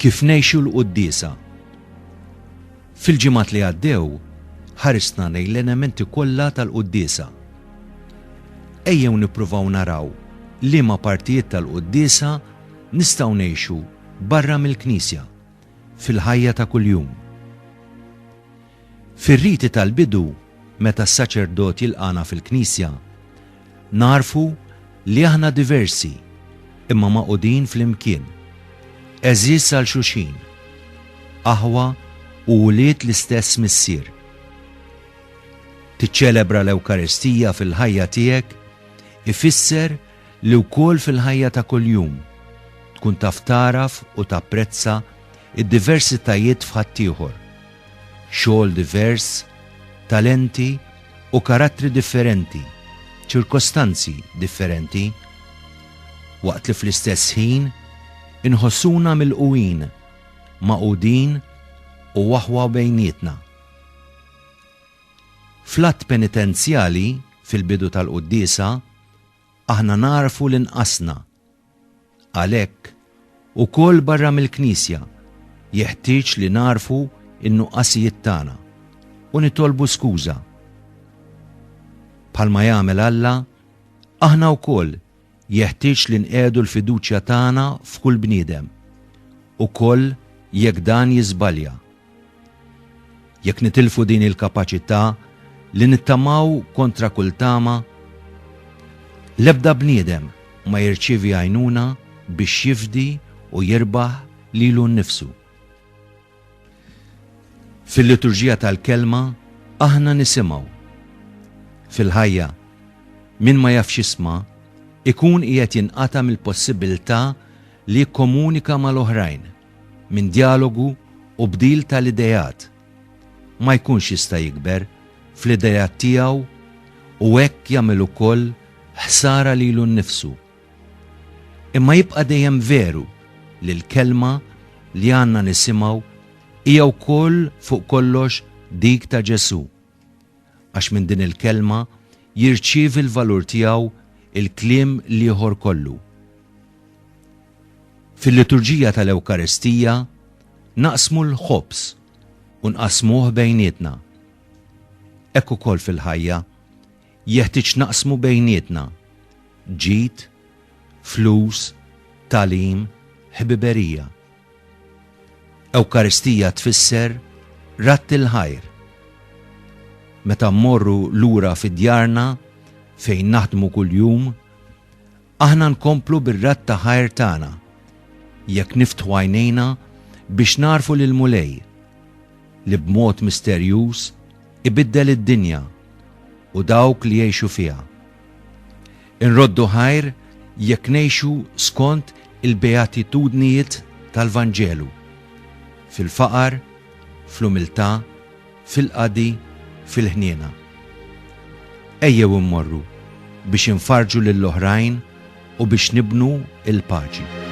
Kif ngħixu l-quddiesa. Fil-ġimgħat li għaddew, ħarisna lejn l-elementi kollha tal-quddiesa. Ejjew nippruvaw naraw liema partijiet tal-quddiesa nistgħu ngħixu barra mill-Knisja, fil-ħajja ta' kuljum. Fir-riti tal-bidu, meta s-saċerdot jilqana fil-Knisja, narfu li aħna diversi imma maqudin fl-imkien, eżiż għal xulxin, aħwa u wulied l-istess missier. Tiċċelebra l-Ewkaristija fil-ħajja tiegħek ifisser li wkoll fil-ħajja ta' kuljum tkun taf taraf u tapprezza id-diversitajiet f'ħaddieħor, xogħol divers, talenti u karattri differenti, ċirkostanzi differenti, waqt li fl-istess ħin inħossuna milquwin, maqudin u waħwa bejnietna. Fl-att penitenzjali fil-bidu tal-quddiesa aħna narfu l-inqasna. Għalhekk ukoll barra mill-Knisja jeħtieġ li narfu in-nuqqasijiet tagħna u nitolbu skuża. Bħalma jagħmel Alla, aħna wkoll jeħtieġ li nqiegħdu l-fiduċja tagħna f'kull bniedem, ukoll jekk dan jiżbalja. Jekk nitilfu din il-kapaċità li nittamaw kontra kull tama, l-ebda bniedem ma jirċievi għajnuna biex jifdi u jirbaħ lilu nnifsu. Fil-liturġija tal-kelma aħna nisimgħu. Fil-ħajja min ma jafx jisma' ikun qiegħed jinqata' mill-possibilità li jikkomunika mal-oħrajn minn dialogu u bdil tal-idejat. Ma jkunx jista' jikber fl-idejat tiegħu u hekk jagħmel ukoll ħsara lilu nnifsu. Imma jibqa' dejjem veru li l-kelma li għandna nisimgħu hija wkoll fuq kollox dik ta' Ġesu, għax minn din il-kelma jirċievi l-valur tiegħu il-kliem l-ieħor kollu. Fil-liturġija tal-Ewkaristija naqsmu l-ħobs u nqasmuh bejnietna. Hekk ukoll fil-ħajja jeħtieġ naqsmu bejnietna ġid, flus, tagħlim, ħbiberija. Ewkaristija tfisser ratt il-ħajr. Meta mmorru lura fid-djarna fejn naħdmu kuljum, aħna nkomplu bir-ratt ta' ħajr tagħna jekk niftħu għajnejna biex narfu lil Mulej li b'mod misterjuż ibiddel id-dinja u dawk li jgħixu fiha. Inroddu ħajr jekk ngħixu skont il-beatitudnijiet tal-Vanġelu, fil-faqar, fl-umiltà, fil-qadi, fil-ħniena. Ejjew immorru biex infarġu lill-oħrajn u biex nibnu il-paċi.